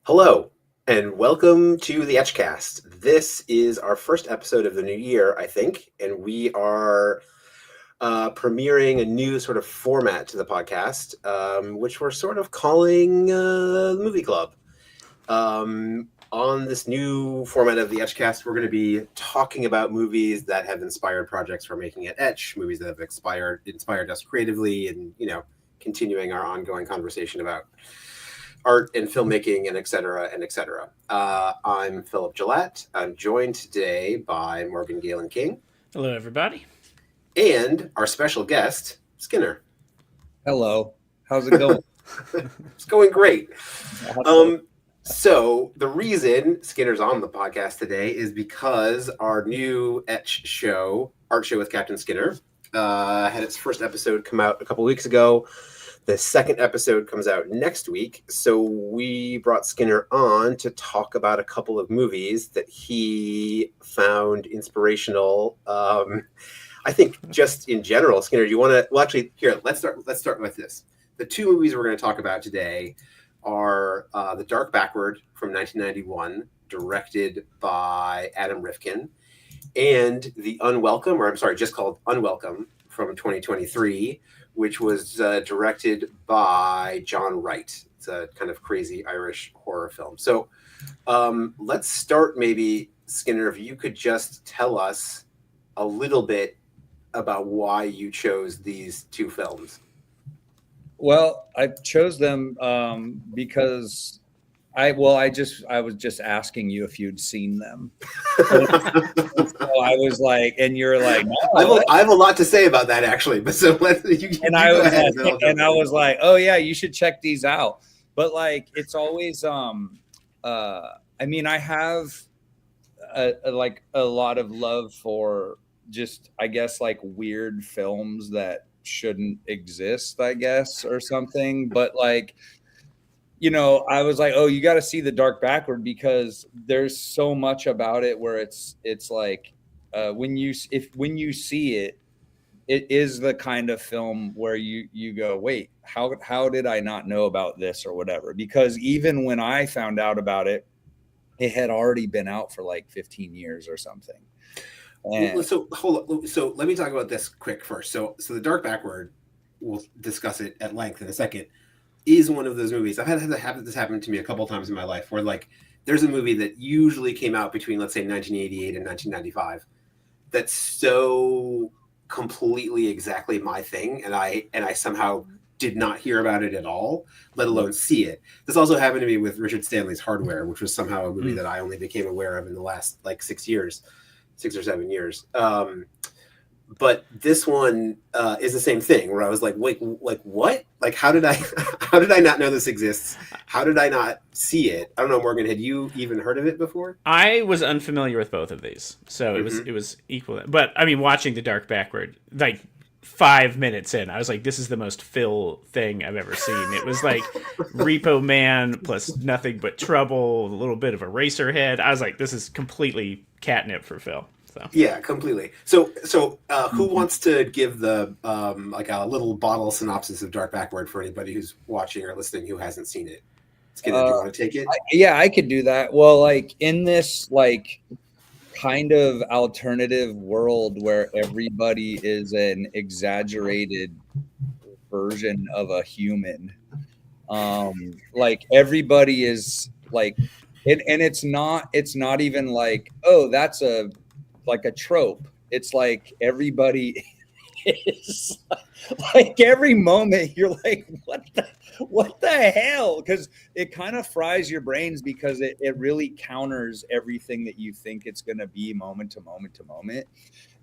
Hello, and welcome to the ETCH Cast. This is our first episode of the new year, I think, and we are premiering a new sort of format to the podcast, which we're sort of calling the Movie Club. On this new format of the ETCH Cast, we're going to be talking about movies that have inspired projects we're making at ETCH, movies that have inspired us creatively, and continuing our ongoing conversation about art and filmmaking and et cetera, and et cetera. I'm Philip Gillette. I'm joined today by Morgan Galen King. Hello, everybody. And our special guest, Skinner. Hello. How's it going? It's going great. So the reason Skinner's on the podcast today is because our new ETCH show, Art Show with Captain Skinner, had its first episode come out a couple weeks ago. The second episode comes out next week, so we brought Skinner on to talk about a couple of movies that he found inspirational. I think just in general, Skinner, do you want to? Well, actually, here let's start with this. The two movies we're going to talk about today are The Dark Backward from 1991, directed by Adam Rifkin, and The Unwelcome, or I'm sorry, just called Unwelcome from 2023. Which was directed by John Wright. It's a kind of crazy Irish horror film. So let's start maybe, Skinner, if you could just tell us a little bit about why you chose these two films. Well, I chose them because I was just asking you if you'd seen them. So I was like, and you're like, no, I have a lot to say about that actually. But so I was like, oh yeah, you should check these out. But like, it's always, I mean, I have a lot of love for just, I guess, like weird films that shouldn't exist, I guess, or something. But like, I was like, oh, you got to see The Dark Backward because there's so much about it where it's like when you see it, it is the kind of film where you go, wait, how did I not know about this or whatever? Because even when I found out about it, it had already been out for like 15 years or something. So hold on. So let me talk about this quick first. So The Dark Backward, we'll discuss it at length in a second, is one of those movies. I've had this happen to me a couple of times in my life where like there's a movie that usually came out between, let's say, 1988 and 1995 that's so completely exactly my thing, and I somehow did not hear about it at all, let alone see it. This also happened to me with Richard Stanley's Hardware, which was somehow a movie that I only became aware of in the last like 6 or 7 years. But this one is the same thing where I was like, wait, like what? Like, how did I not know this exists? How did I not see it? I don't know, Morgan, had you even heard of it before? I was unfamiliar with both of these, so it was equal. But I mean, watching The Dark Backward, like 5 minutes in, I was like, this is the most Phil thing I've ever seen. It was like Repo Man plus Nothing But Trouble, a little bit of Eraserhead. I was like, this is completely catnip for Phil. So. Yeah, completely. So who wants to give the like a little bottle synopsis of Dark Backward for anybody who's watching or listening who hasn't seen it? Skinner, do you want to take it? I could do that. Well, like in this like kind of alternative world where everybody is an exaggerated version of a human, like everybody is like, and it's not even like, oh, that's a trope. It's like everybody is like every moment you're like, what the hell? Because it kind of fries your brains because it really counters everything that you think it's going to be moment to moment to moment.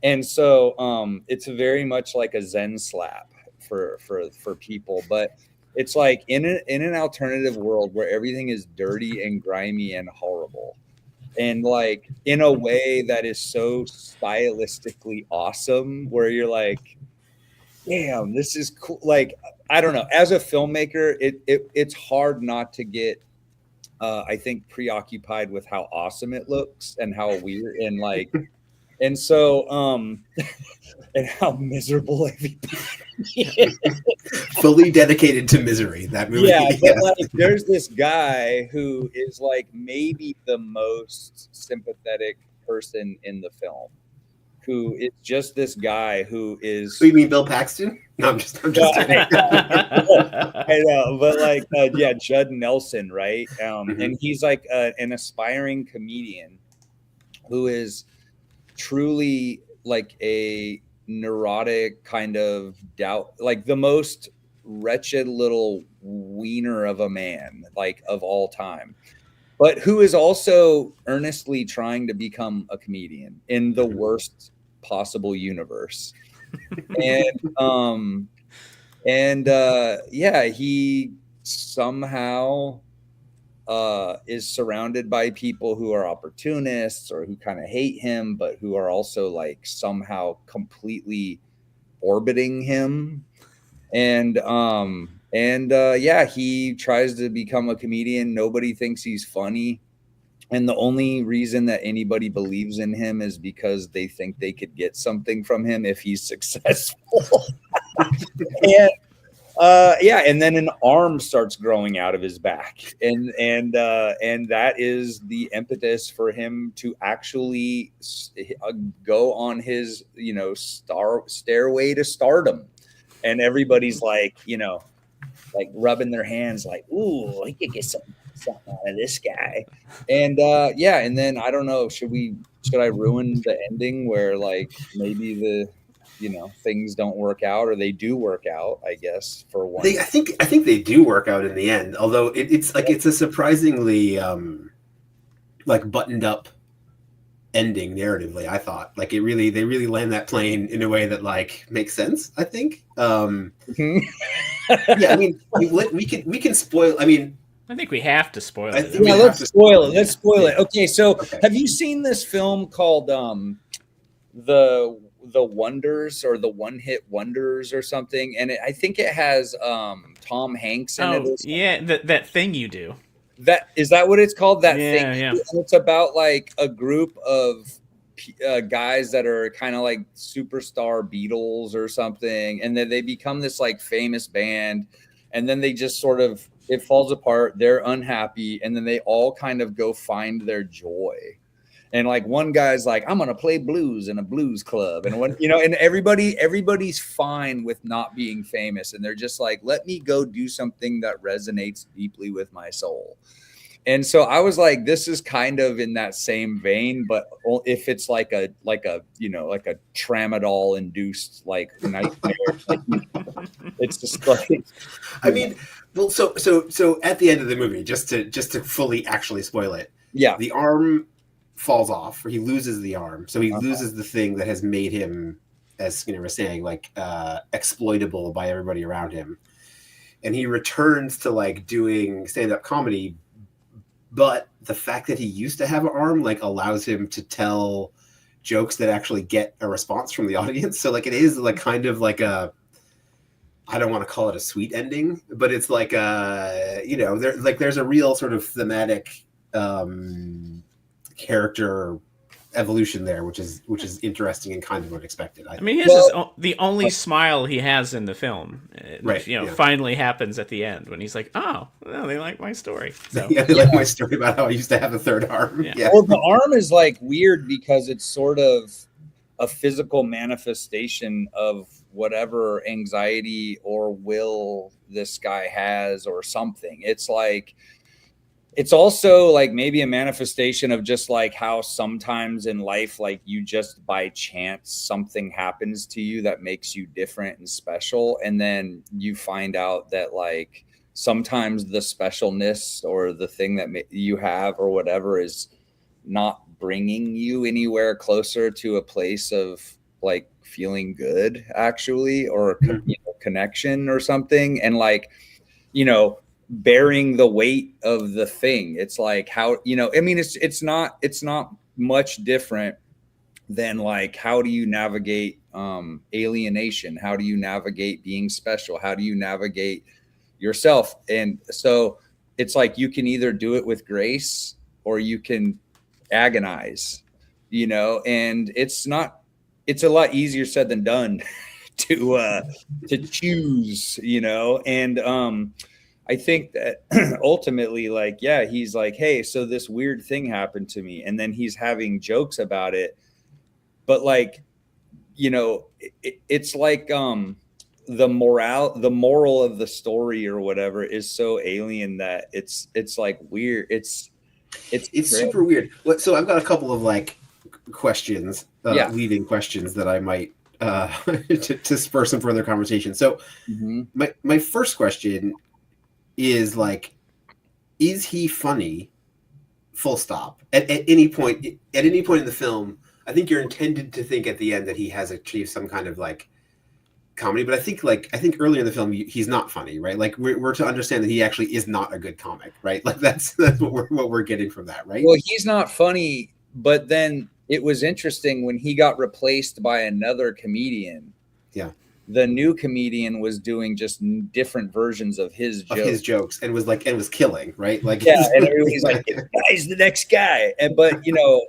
And so it's very much like a Zen slap for people, but it's like in an alternative world where everything is dirty and grimy and horrible. And like in a way that is so stylistically awesome where you're like, damn, this is cool. Like, I don't know, as a filmmaker, it's hard not to get I think preoccupied with how awesome it looks and how weird and like And so, and how miserable everybody is. Fully dedicated to misery, that movie. Yeah, but like there's this guy who is like maybe the most sympathetic person in the film, who is just this guy who is. So you mean Bill Paxton? No, I'm just kidding. I know, but like, yeah, Judd Nelson, right? And he's like an aspiring comedian who is truly like a neurotic kind of doubt, like the most wretched little wiener of a man, like of all time, but who is also earnestly trying to become a comedian in the worst possible universe. And yeah, he somehow is surrounded by people who are opportunists or who kind of hate him, but who are also like somehow completely orbiting him. And yeah, he tries to become a comedian. Nobody thinks he's funny. And the only reason that anybody believes in him is because they think they could get something from him if he's successful. And yeah, and then an arm starts growing out of his back, and that is the impetus for him to actually go on his stairway to stardom. And everybody's like, like rubbing their hands, like, ooh, he could get something out of this guy. And yeah, and then I don't know, should I ruin the ending where like maybe the things don't work out, or they do work out, I guess, for one. I think they do work out in the end, although it's like it's a surprisingly like buttoned up ending narratively. I thought like they really land that plane in a way that like makes sense, I think. Yeah, I mean we can spoil. I mean, I think we have to spoil it. Yeah, let's spoil it. Let's spoil it. Okay, so have you seen this film called the Wonders, or the One Hit Wonders or something? And I think it has Tom Hanks in it. Yeah, that thing you do. That is that what it's called? That thing. Yeah. And it's about like a group of guys that are kind of like superstar Beatles or something, and then they become this like famous band, and then they just sort of, it falls apart. They're unhappy, and then they all kind of go find their joy. And like one guy's like, I'm gonna play blues in a blues club, and when and everybody's fine with not being famous, and they're just like, let me go do something that resonates deeply with my soul. And so I was like, this is kind of in that same vein, but if it's like a tramadol induced like nightmare, it's just like, I mean, well, so at the end of the movie, just to fully actually spoil it, yeah, the arm falls off, or he loses the arm, so he loses the thing that has made him, as Skinner was saying, like exploitable by everybody around him, and he returns to like doing stand-up comedy. But the fact that he used to have an arm like allows him to tell jokes that actually get a response from the audience. So like it is like kind of like a, I don't want to call it a sweet ending, but it's like there's a real sort of thematic character evolution there, which is interesting and kind of unexpected. I mean, his is the only smile he has in the film. Right, finally happens at the end when he's like, "Oh, well, they like my story." So they like my story about how I used to have a third arm. Yeah. Well, the arm is like weird because it's sort of a physical manifestation of whatever anxiety or will this guy has or something. It's like, it's also like maybe a manifestation of just like how sometimes in life, like you just by chance, something happens to you that makes you different and special. And then you find out that like sometimes the specialness or the thing that you have or whatever is not bringing you anywhere closer to a place of like feeling good actually, or connection or something. And like, bearing the weight of the thing. It's like how, I mean, it's not much different than like, how do you navigate alienation? How do you navigate being special? How do you navigate yourself? And so it's like, you can either do it with grace or you can agonize, you know, and it's a lot easier said than done to choose, you know. And I think that ultimately, like, yeah, he's like, hey, so this weird thing happened to me, and then he's having jokes about it, but like, you know, it's like the moral of the story or whatever is so alien that it's like weird. It's super weird. So I've got a couple of like questions, Yeah. leading questions that I might to spur some further conversation. So my first question is like, is he funny? Full stop. At any point in the film, I think you're intended to think at the end that he has achieved some kind of like comedy, but I think earlier in the film he's not funny, right? Like we're to understand that he actually is not a good comic, right? Like that's what we're getting from that, right? Well, he's not funny, but then it was interesting when he got replaced by another comedian. Yeah. The new comedian was doing just different versions of his jokes, and was killing, right? Like, yeah, and everybody's like, "This guy's the next guy." And but you know,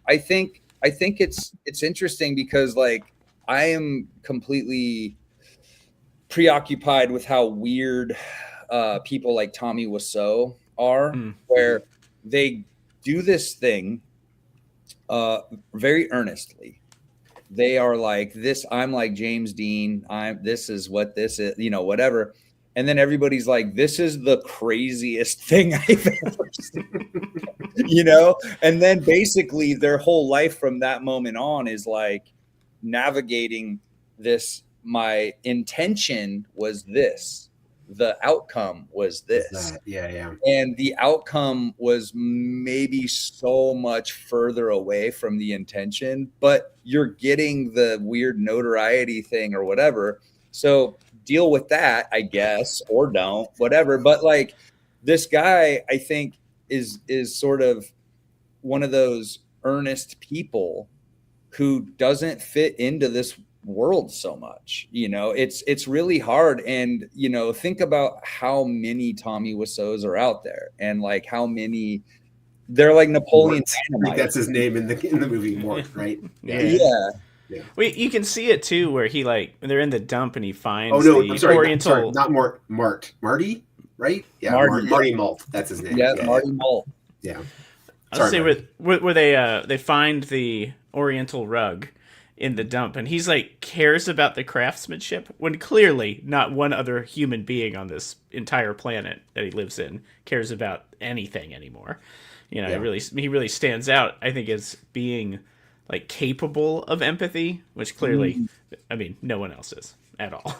I think it's interesting because like I am completely preoccupied with how weird people like Tommy Wiseau are, where they do this thing very earnestly. They are like this. I'm like James Dean. This is what this is, you know, whatever. And then everybody's like, this is the craziest thing I've ever seen, you know? And then basically their whole life from that moment on is like navigating this. My intention was this. The outcome was this. Yeah. And the outcome was maybe so much further away from the intention, but you're getting the weird notoriety thing or whatever. So deal with that, I guess, or don't, whatever. But like this guy, I think is sort of one of those earnest people who doesn't fit into this world so much. You know, it's really hard. And, you know, think about how many Tommy Wiseaus are out there and like how many they're like Napoleon Dynamite. I think that's his name in the movie, Mort, right? Yeah. Well, you can see it too, where he like they're in the dump and he finds I'm sorry, Oriental. not Mort, Marty, right? Yeah, Marty Malt. That's his name. Yeah, Marty Malt. Yeah. I'll say where they find the Oriental rug in the dump, and he's like cares about the craftsmanship when clearly not one other human being on this entire planet that he lives in cares about anything anymore. You know, he really stands out, I think, as being like capable of empathy, which clearly, I mean, no one else is at all.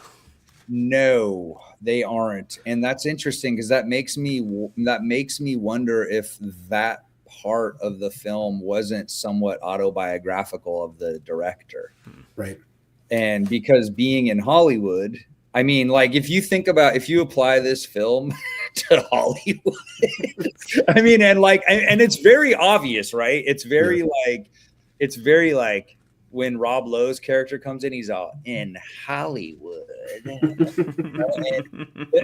No, they aren't. And that's interesting because that makes me wonder if that part of the film wasn't somewhat autobiographical of the director. Right. And because being in Hollywood, I mean, like if you apply this film to Hollywood, I mean, and it's very obvious, right? It's very like when Rob Lowe's character comes in, he's all in Hollywood.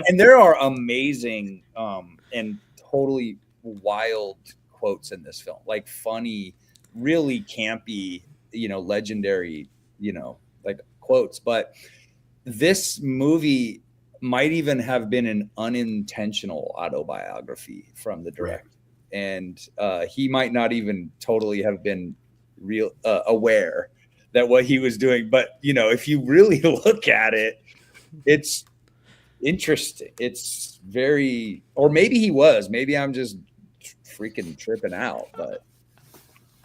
and there are amazing and totally wild quotes in this film, like funny, really campy, you know, legendary, you know, like quotes. But this movie might even have been an unintentional autobiography from the director. Right. And he might not even totally have been aware that what he was doing. But, you know, if you really look at it, it's interesting. It's very, or maybe he was, maybe I'm just freaking tripping out. But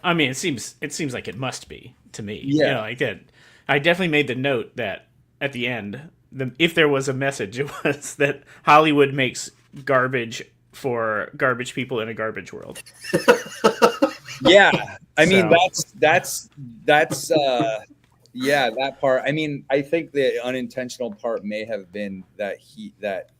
I mean, it seems like it must be to me. Yeah. You know, like that. I definitely made the note that at the end, if there was a message, it was that Hollywood makes garbage for garbage people in a garbage world. Yeah, I mean that's yeah, that part. I mean, I think the unintentional part may have been that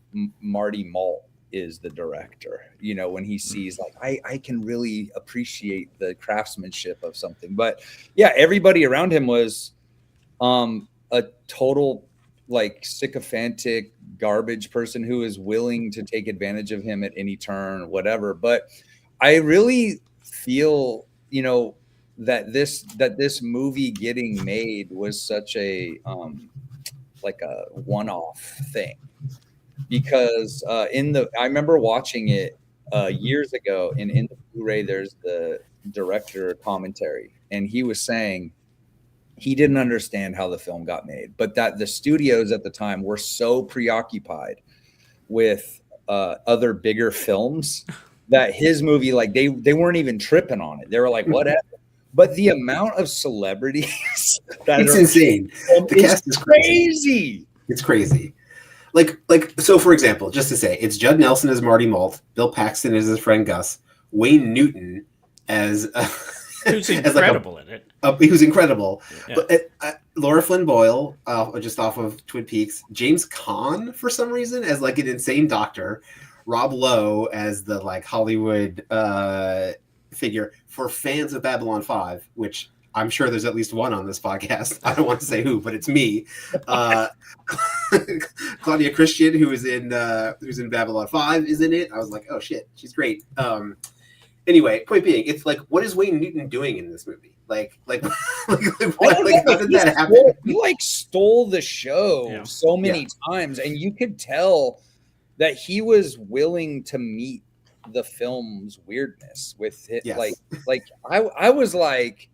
Marty Malt is the director. You know, when he sees like I can really appreciate the craftsmanship of something. But yeah, everybody around him was a total like sycophantic garbage person who is willing to take advantage of him at any turn, whatever. But I really feel, you know, this movie getting made was such a like a one-off thing, because I remember watching it years ago, and in the Blu-ray there's the director commentary, and he was saying he didn't understand how the film got made, but that the studios at the time were so preoccupied with other bigger films that his movie, like they weren't even tripping on it. They were like, whatever. But the amount of celebrities it's insane. The cast is crazy. It's crazy. Like so, for example, just to say, it's Judd Nelson as Marty Malt, Bill Paxton as his friend Gus, Wayne Newton as who's incredible in it. He was incredible. Yeah. But Laura Flynn Boyle, just off of Twin Peaks, James Caan for some reason as like an insane doctor, Rob Lowe as the like Hollywood figure. For fans of Babylon 5, which I'm sure there's at least one on this podcast. I don't want to say who, but it's me. Claudia Christian, who's in Babylon 5, is in it. I was like, oh shit, she's great. Anyway, point being, it's like, what is Wayne Newton doing in this movie? Like what, how did that happen? He like stole the show so many times, and you could tell that he was willing to meet the film's weirdness with it. Yes. Like I was like,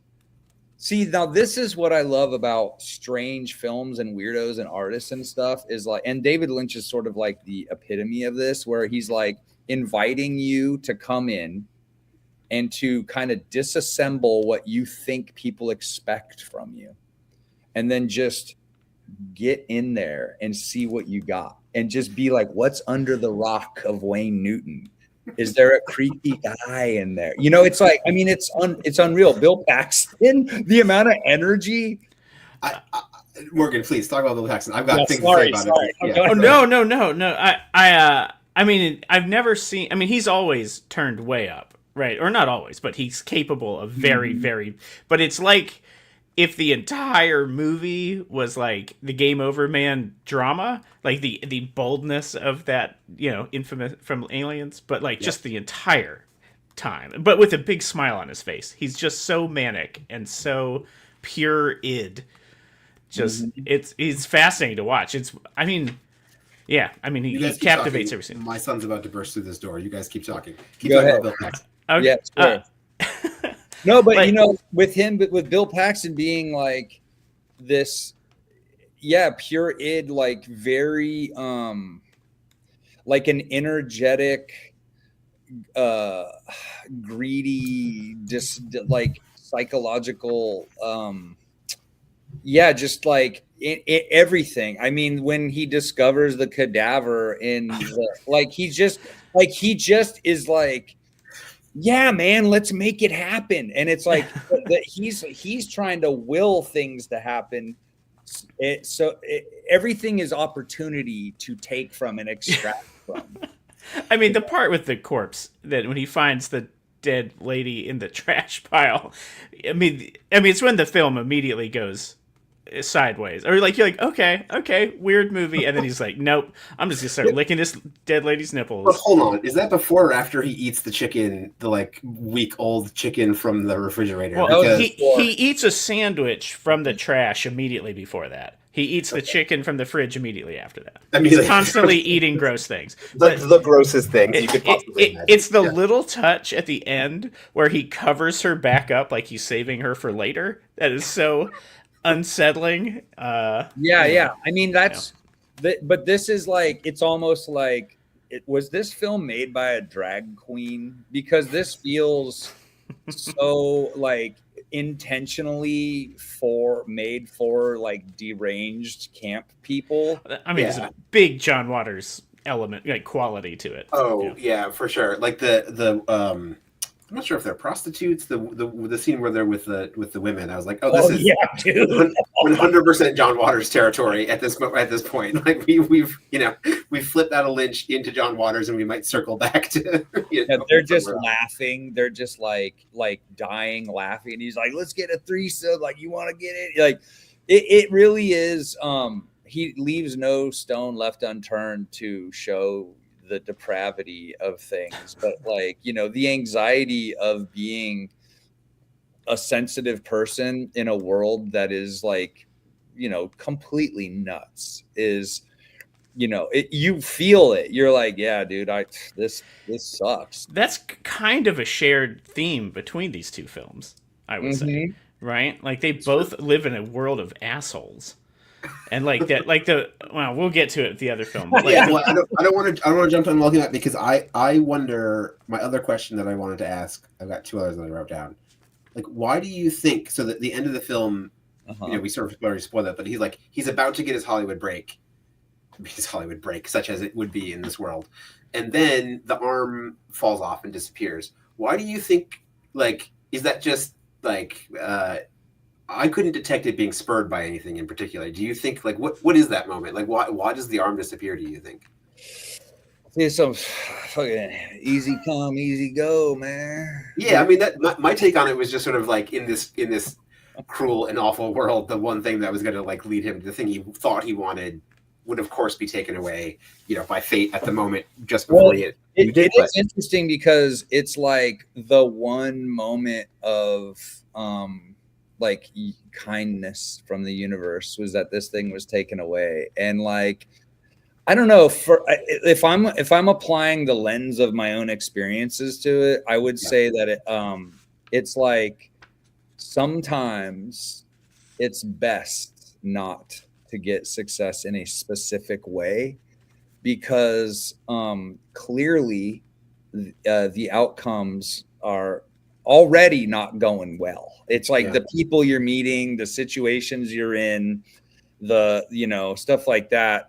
see, now this is what I love about strange films and weirdos and artists and stuff is like, and David Lynch is sort of like the epitome of this, where he's like inviting you to come in and to kind of disassemble what you think people expect from you, and then just get in there and see what you got, and just be like, what's under the rock of Wayne Newton? Is there a creepy guy in there? You know, it's like, I mean, it's unreal. Bill Paxton, the amount of energy. Morgan, please talk about Bill Paxton. I've got things to say about it. Yeah. Oh, no. I mean, I've never seen. I mean, he's always turned way up, right? Or not always, but he's capable of very, very. But it's like if the entire movie was like the Game Over Man drama, like the boldness of that, you know, infamous from Aliens, but like just the entire time, but with a big smile on his face. He's just so manic and so pure id. Just it's fascinating to watch. He captivates every scene. My son's about to burst through this door. You guys keep talking. Keep talking about Bill Paxton. Okay. Yeah, sure. No, but you know, with Bill Paxton being like this, pure id, like very like an energetic, greedy, just like psychological, just like everything. I mean, when he discovers the cadaver in he just is like, yeah, man, let's make it happen. And it's like that he's trying to will things to happen. Everything is opportunity to take from and extract from. I mean, the part with the corpse, that when he finds the dead lady in the trash pile, I mean, it's when the film immediately goes sideways, or like you're like, okay, weird movie, and then he's like, nope, I'm just gonna start licking this dead lady's nipples. But hold on, is that before or after he eats the chicken, the like week-old chicken from the refrigerator? Well, he eats a sandwich from the trash immediately before that. He eats the chicken from the fridge immediately after that. He's constantly eating gross things. The grossest things you could possibly imagine. It's the little touch at the end where he covers her back up like he's saving her for later. That is so unsettling. I mean, but this is like, it's almost like, was this film made by a drag queen? Because this feels so like intentionally made for like deranged camp people. I mean, there's a big John Waters element, like quality to it. Oh yeah, for sure. Like the I'm not sure if they're prostitutes. The scene where they're with the women, I was like, this is 100% John Waters territory at this point. Like we've flipped out of Lynch into John Waters, and we might circle back to. They're just laughing. They're just like dying laughing. And he's like, "Let's get a threesome. Like, you want to get it?" Like, it really is. He leaves no stone left unturned to show the depravity of things, but like, you know, the anxiety of being a sensitive person in a world that is like, completely nuts is, you feel it. You're like, yeah, dude, this sucks. That's kind of a shared theme between these two films, I would say, Mm-hmm. right? Like they both live in a world of assholes, and like that, like well, we'll get to it with the other film, but like Yeah, well, I don't want to jump to Unwelcome yet, because I wonder, my other question that I wanted to ask. I've got two others that I wrote down. Like, why do you think, so that the end of the film, we sort of already spoiled that, but he's about to get his Hollywood break, such as it would be in this world, and then the arm falls off and disappears. Why do you think? Like, is that just like I couldn't detect it being spurred by anything in particular? Do you think, like, what is that moment? Like, why does the arm disappear? Do you think? It's some fucking easy come, easy go, man. Yeah, I mean, that my take on it was just sort of like, in this cruel and awful world, the one thing that was going to like lead him, the thing he thought he wanted, would of course be taken away, by fate at the moment just before it is interesting because it's like the one moment of like kindness from the universe was that this thing was taken away, and like, I don't know, if I'm applying the lens of my own experiences to it, I would say that it's like sometimes it's best not to get success in a specific way, because clearly the outcomes are already not going well. It's like the people you're meeting, the situations you're in, the stuff like that.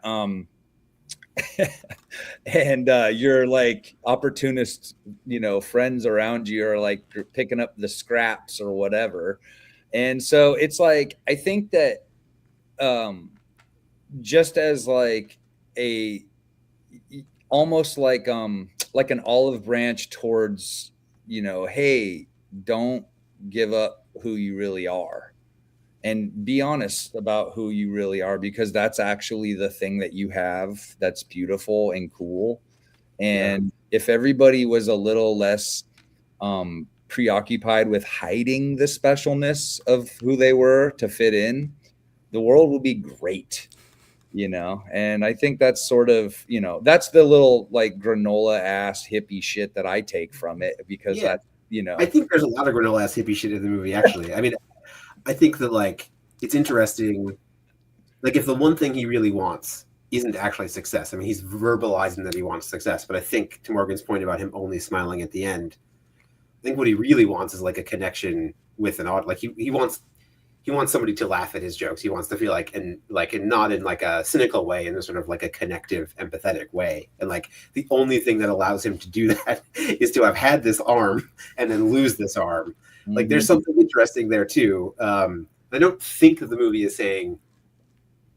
And your like opportunist, friends around you are like picking up the scraps or whatever. And so it's like, I think that just as like almost like an olive branch towards, hey, don't give up who you really are, and be honest about who you really are, because that's actually the thing that you have that's beautiful and cool. And if everybody was a little less preoccupied with hiding the specialness of who they were to fit in, the world would be great, and I think that's sort of, that's the little like granola ass hippie shit that I take from it, because that, I think there's a lot of granola ass hippie shit in the movie, actually. I mean, I think that, like, it's interesting, like, if the one thing he really wants isn't actually success. I mean, he's verbalizing that he wants success, but I think, to Morgan's point about him only smiling at the end, I think what he really wants is like a connection with an audience. Like, he wants somebody to laugh at his jokes. He wants to feel like, and not in like a cynical way, in a sort of like a connective, empathetic way. And like, the only thing that allows him to do that is to have had this arm and then lose this arm. Mm-hmm. Like, there's something interesting there too. I don't think that the movie is saying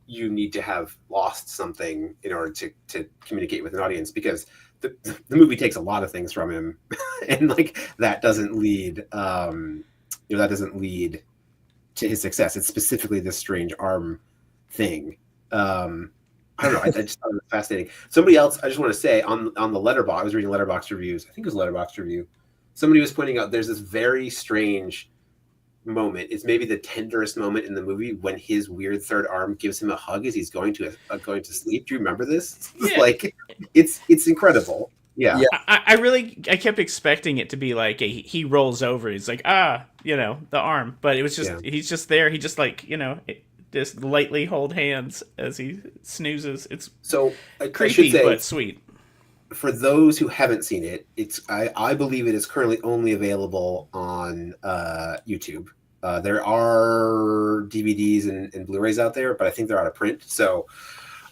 you need to have lost something in order to communicate with an audience, because the movie takes a lot of things from him, and like, that doesn't lead to his success. It's specifically this strange arm thing. I don't know. I just thought it was fascinating. Somebody else, I just want to say, on the Letterboxd, I was reading Letterboxd reviews. I think it was Letterboxd review. Somebody was pointing out there's this very strange moment. It's maybe the tenderest moment in the movie, when his weird third arm gives him a hug as he's going to sleep. Do you remember this? Yeah. Like, it's incredible. Yeah. I kept expecting it to be like he rolls over. He's like, the arm. But it was just, he's just there. He just like, just lightly hold hands as he snoozes. It's so creepy, but sweet. For those who haven't seen it, I believe it is currently only available on YouTube. There are DVDs and Blu-rays out there, but I think they're out of print. So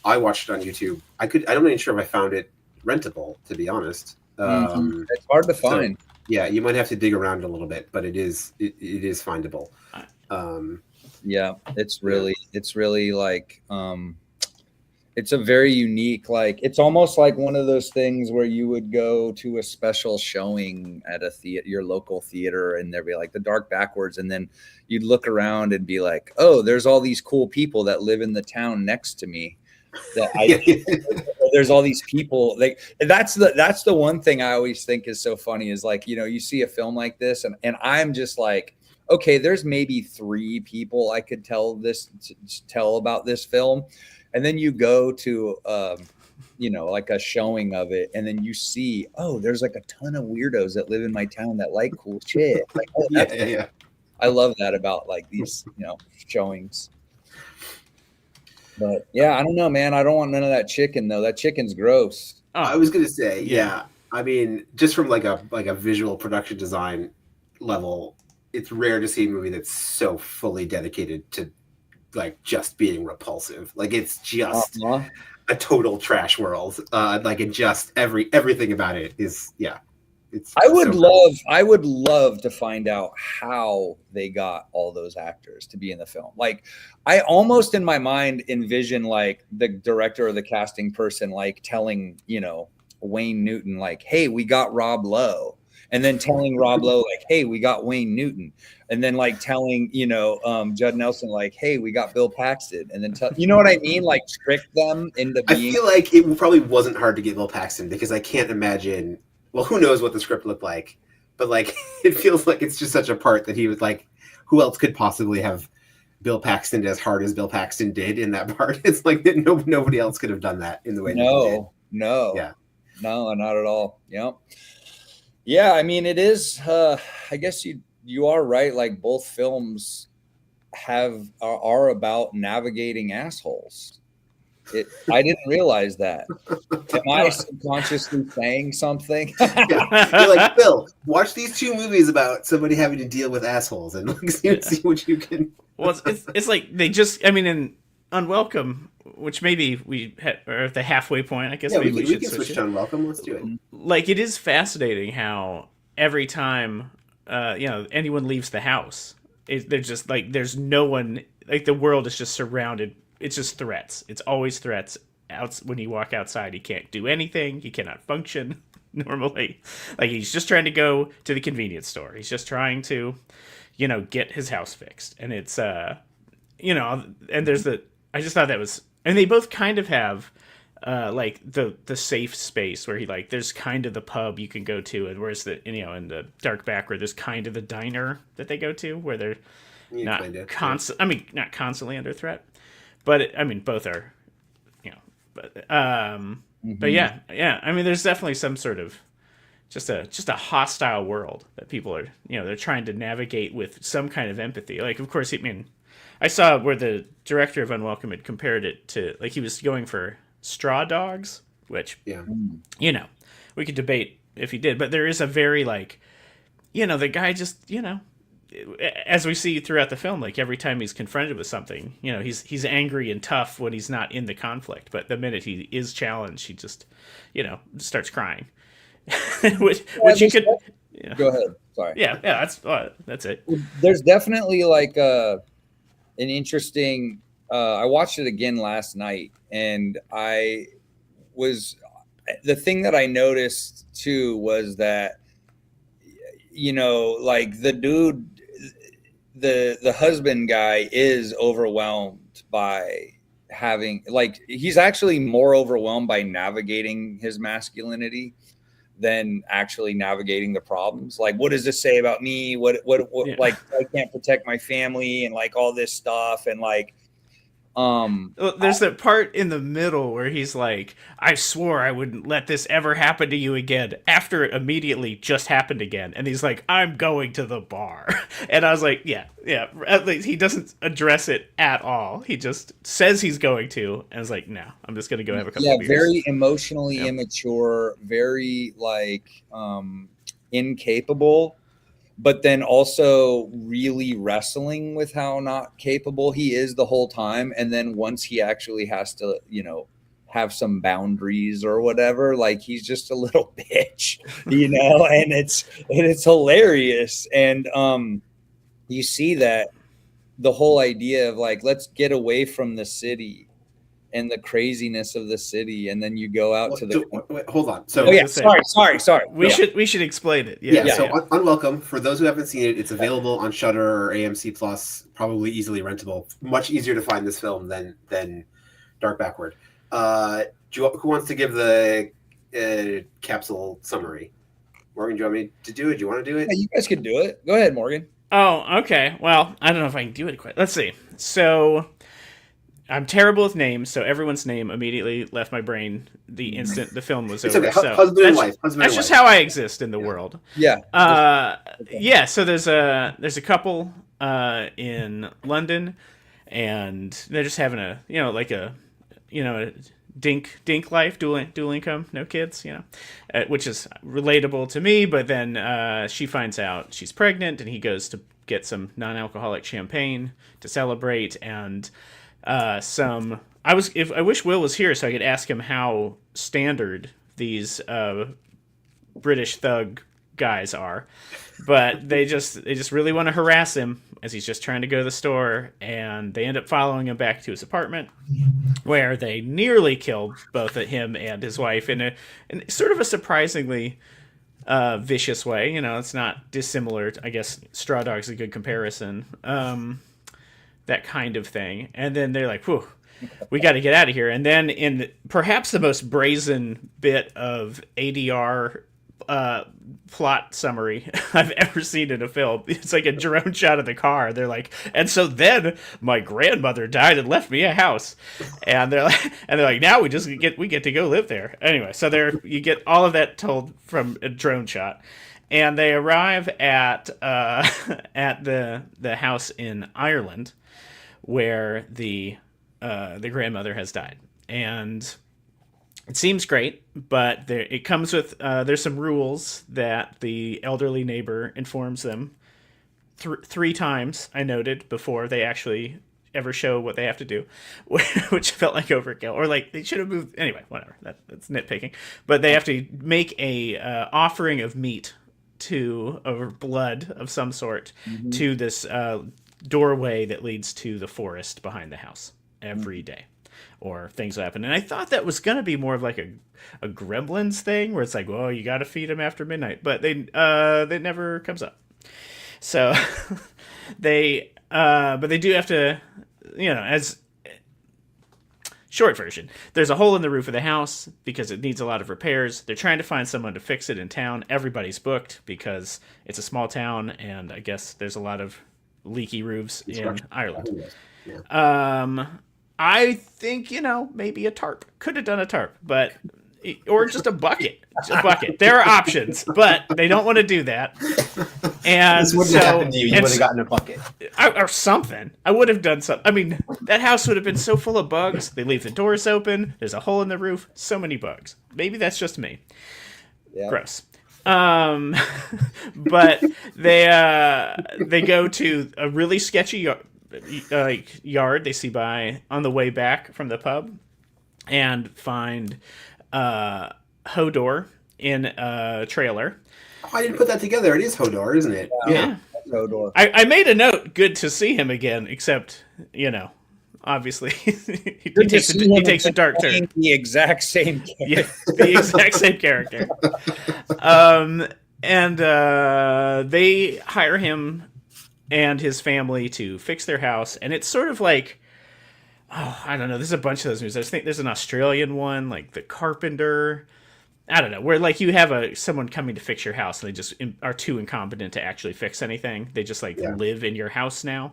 I watched it on YouTube. I'm not even sure if I found it rentable, to be honest. It's hard to find. So, yeah, you might have to dig around a little bit, but it is findable. It's really like it's a very unique, like, it's almost like one of those things where you would go to a special showing at your local theater, and there'd be like The Dark Backwards, and then you'd look around and be like, oh, there's all these cool people that live in the town next to me. There's all these people, like, that's the one thing I always think is so funny, is like, you see a film like this, and I'm just like, okay, there's maybe 3 people I could tell about this film. And then you go to, like a showing of it, and then you see, oh, there's like a ton of weirdos that live in my town that like cool shit. Like, oh, Yeah. I love that about like these, showings. But yeah, I don't know, man. I don't want none of that chicken though. That chicken's gross. Oh, I was gonna say, yeah. I mean, just from like a visual production design level, it's rare to see a movie that's so fully dedicated to like just being repulsive. Like it's just a total trash world. Like it just everything about it is It's I would love to find out how they got all those actors to be in the film. Like, I almost in my mind envision like the director or the casting person like telling, Wayne Newton like, "Hey, we got Rob Lowe." And then telling Rob Lowe like, "Hey, we got Wayne Newton." And then like telling, Judd Nelson like, "Hey, we got Bill Paxton." And then you know what I mean? Like trick them into being. I feel like it probably wasn't hard to get Bill Paxton because I can't imagine. Well, who knows what the script looked like, but like it feels like it's just such a part that he was like, who else could possibly have Bill Paxton as hard as Bill Paxton did in that part? It's like that nobody else could have done that in the way that he did. No, not at all. Yeah. I mean, it is. I guess you are right. Like both films are about navigating assholes. I didn't realize that. Am I subconsciously saying something? Yeah. You're like, Bill, watch these 2 movies about somebody having to deal with assholes and like, see what you can. Well, it's like they just. I mean, in Unwelcome, which maybe we are at the halfway point. I guess maybe we should switch to Unwelcome. Let's do it. Like it is fascinating how every time anyone leaves the house, they're just like there's no one. Like the world is just surrounded. It's just threats. It's always threats. When you walk outside, he can't do anything. He cannot function normally. Like he's just trying to go to the convenience store. He's just trying to, get his house fixed. And it's, and there's I just thought that was, and they both kind of have, like the safe space where there's kind of the pub you can go to, and whereas in the dark backward, there's kind of the diner that they go to where they're not constantly under threat. But both are, but yeah. I mean, there's definitely some sort of just a hostile world that people are, they're trying to navigate with some kind of empathy. Like, of course, I saw where the director of Unwelcome had compared it to like he was going for straw dogs, which, we could debate if he did, but there is a very like, the guy just, as we see throughout the film, like every time he's confronted with something, he's angry and tough when he's not in the conflict. But the minute he is challenged, he just, starts crying. which you could go ahead. Sorry. Yeah. That's it. There's definitely like an interesting. I watched it again last night, and the thing that I noticed too was that, like the dude. The husband guy is overwhelmed by having he's actually more overwhelmed by navigating his masculinity than actually navigating the problems. Like, what does this say about me? What like I can't protect my family and like all this stuff and like there's that part in the middle where he's like, I swore I wouldn't let this ever happen to you again, after it immediately just happened again. And he's like, I'm going to the bar. And I was like, yeah, at least he doesn't address it at all. He just says he's going to, and I was like, no, I'm just going to go have a couple of beers. Very emotionally immature, very like incapable, but then also really wrestling with how not capable he is the whole time. And then once he actually has to, have some boundaries or whatever, like he's just a little bitch, and it's hilarious. And you see that the whole idea of like, let's get away from the city and the craziness of the city, and then you go out to the. Wait, hold on. So, sorry. We should explain it. So Unwelcome, for those who haven't seen it, it's available on Shudder or AMC Plus, probably easily rentable. Much easier to find this film than Dark Backward. Who wants to give the capsule summary? Morgan, do you want me to do it? Do you want to do it? Yeah, you guys can do it. Go ahead, Morgan. Oh, okay. Well, I don't know if I can do it quite. Let's see. So I'm terrible with names, so everyone's name immediately left my brain the instant the film was It's over. okay. So Husband and wife. That's just how I exist in the world. Yeah. Yeah. So there's a couple in London, and they're just having a a dink life, dual income, no kids, which is relatable to me. But then she finds out she's pregnant, and he goes to get some non-alcoholic champagne to celebrate, and I wish Will was here so I could ask him how standard these British thug guys are, but they just really want to harass him as he's just trying to go to the store, and they end up following him back to his apartment, where they nearly killed both him and his wife in sort of a surprisingly vicious way. It's not dissimilar. I guess Straw Dog's a good comparison. That kind of thing. And then they're like, whew, we got to get out of here. And then in perhaps the most brazen bit of ADR plot summary I've ever seen in a film, it's like a drone shot of the car. They're like, and so then my grandmother died and left me a house. And they're like, now we get to go live there. Anyway, so you get all of that told from a drone shot. And they arrive at the house in Ireland, where the grandmother has died, and it seems great, but it comes with there's some rules that the elderly neighbor informs them three times. I noted before they actually ever show what they have to do, which felt like overkill, or like they should have moved. Anyway, whatever. That's nitpicking, but they have to make a offering of meat or blood of some sort to this doorway that leads to the forest behind the house every day, or things will happen. And I thought that was going to be more of like a Gremlins thing, where it's like, well, you got to feed them after midnight, but that never comes up. So but they do have to, as short version, there's a hole in the roof of the house because it needs a lot of repairs. They're trying to find someone to fix it in town. Everybody's booked because it's a small town, and I guess there's a lot of leaky roofs in Ireland. Yeah. I think, maybe a tarp. Could have done a tarp, or just a bucket. There are options, but they don't want to do that. And this wouldn't have happened to you. You would have gotten a bucket. Or something. I would have done something. I mean, that house would have been so full of bugs. They leave the doors open. There's a hole in the roof. So many bugs. Maybe that's just me. Yeah. Gross. But they go to a really sketchy yard they see on the way back from the pub, and find Hodor in a trailer. Oh, I didn't put that together. It is Hodor, isn't it? Yeah. Hodor. I made a note. Good to see him again, except obviously he takes a dark turn. The exact same character. Yeah, the exact same character. And they hire him and his family to fix their house, and it's sort of like, I don't know, there's a bunch of those movies. I think there's an Australian one, like The Carpenter. I don't know, where like you have someone coming to fix your house and they just are too incompetent to actually fix anything. They just live in your house now.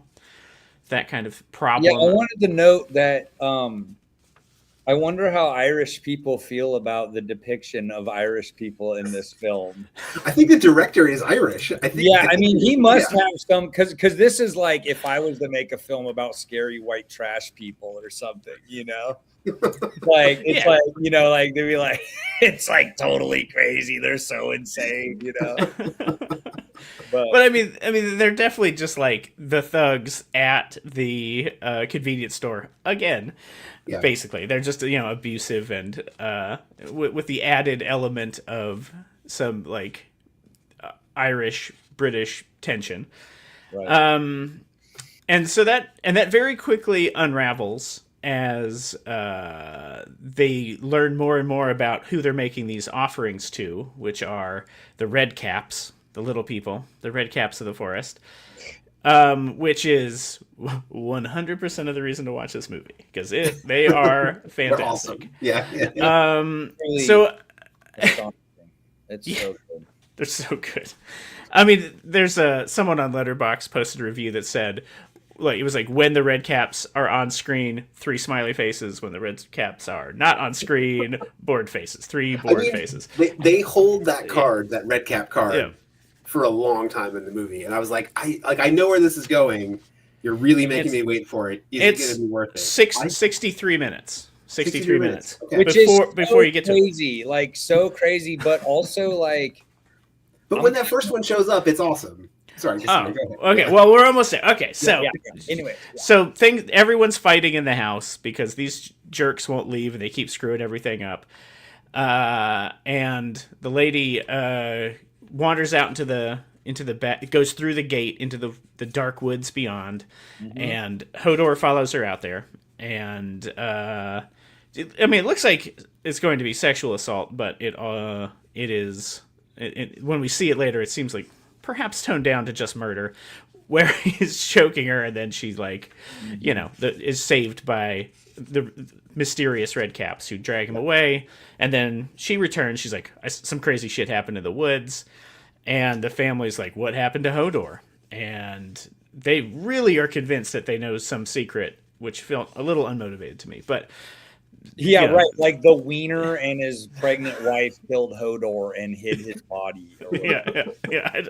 That kind of problem. Yeah, I wanted to note that I wonder how Irish people feel about the depiction of Irish people in this film. I think the director is Irish. I mean, he must have some, because this is like if I was to make a film about scary white trash people or something, like it's like like they'd be like, it's like totally crazy. They're so insane, But I mean, they're definitely just like the thugs at the convenience store again. Yeah. Basically, they're just abusive and with the added element of some like Irish British tension, right. And so that very quickly unravels as they learn more and more about who they're making these offerings to, which are the red caps, the little people, the red caps of the forest. Which is 100% of the reason to watch this movie, because they are fantastic. Awesome. Yeah. Really, so it's so good. They're so good. I mean, there's someone on Letterboxd posted a review that said, like, it was like, when the red caps are on screen, 3 smiley faces. When the red caps are not on screen, bored faces. 3 bored faces. They hold that card, that red cap card, Yeah. for a long time in the movie, and I was like, I know where this is going. You're really making me wait for it. Is it going to be worth it? 63 minutes. 63 minutes. Okay. Which before you get to crazy, like so crazy, but also like. But when that first one shows up, it's awesome. Sorry. Go ahead. Okay. Well, we're almost there. Okay. So Anyway. So everyone's fighting in the house because these jerks won't leave and they keep screwing everything up. And the lady wanders out into the back, goes through the gate into the dark woods beyond, and Hodor follows her out there. And it looks like it's going to be sexual assault, but it is. When we see it later, it seems like perhaps toned down to just murder, where he's choking her, and then she's like, is saved by the mysterious red caps who drag him away. And then she returns. She's like, some crazy shit happened in the woods. And the family's like, what happened to Hodor? And they really are convinced that they know some secret, which felt a little unmotivated to me. But yeah, right. Like the wiener and his pregnant wife killed Hodor and hid his body. Yeah.